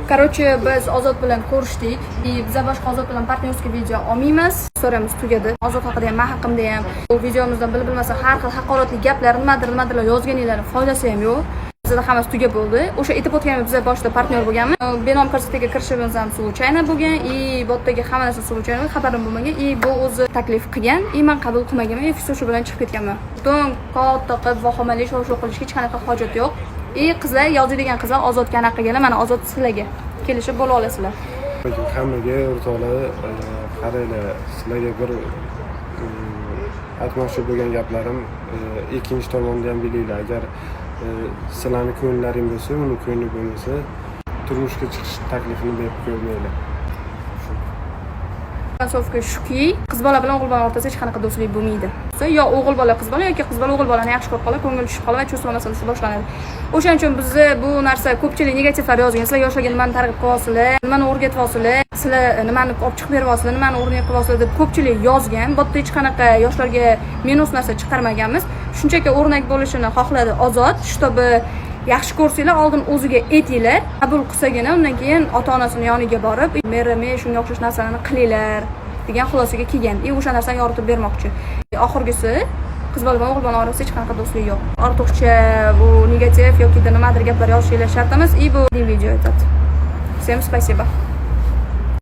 Короче, biz Ozod bilan ko'rishdik. Biz boshqa Ozod bilan partnyorskiy video olmaymiz. So'ramiz tugadi. Ozod haqida ham, men haqimda ham. Bu videomizdan bilib bilmasa har xil haqoratli gaplar, nimadir yozganinglarning foydasi ham yo'q. Bizda hammasi tugab bo'ldi. O'sha aytib o'tganimiz biz boshida partnyor bo'lganmiz. Benom ko'rsatga kirishimiz ham случайно bo'lgan. Bu yerdagi hamma narsa случайно, xabarim bo'lmagan. Bu o'zi taklif qilgan. Men qabul qilmaganman. Shu bilan chiqib ketganman. Butun katta qilib vahomali shov-shuv qilish hech qanaqa hojat yo'q. Qizlar, yozadigan qizlar Ozodga anaqa qilganlar, mana Ozod sizlarga kelishib bo'la olasizlar. Hammaga o'rtoqlar, qaranglar, sizlarga bir aytmoqchi bo'lgan gaplarim, ikkinchi tomonda ham bilinglar. Agar sizlarning ko'ngillaring bo'lsa, uni ko'ngli bo'lmasa, turmushga chiqish taklifini berib ko'rmanglar. Asofga shuki, qiz bola bilan o'g'il bola o'rtasida hech qanaqa do'stlik bo'lmaydi. Yo o'g'il bola qiz bola yoki qiz bola o'g'il bolani yaxshi ko'rib qoladi, ko'ngil tushib qoladi va chuvsma masalasi boshlanadi. O'shaning uchun biz bu narsa ko'pchilik negativlar yozgan. Sizlar yoshlarga nimani targ'ib qilyapsizlar, nimani o'rgatyapsizlar, sizlar nimani olib chiqib beryapsizlar, nimani o'rnak qilyapsizlar deb ko'pchilik yozgan. Bu yerda hech qanaqa yoshlarga minus narsa chiqarmaganmiz. Shunchaki o'rnak bo'lishini xohladi Ozod, shtobi yaxshi ko'rsanglar, oldin o'ziga aytinglar, qabul qilsagina, undan keyin ota-onasining yoniga borib, men shunga o'xshash narsalarni qilinglar degan xulosaga kelgan. O'sha narsani yoritib bermoqchi. Oxirgisi qiz bola bilan o'g'il bola orasida hech qanaqa do'stlik yo'q. Ortiqcha bu negativ yoki nimadir gaplar yozishinglar shart emas. Bu video aytadi. Всем спасибо.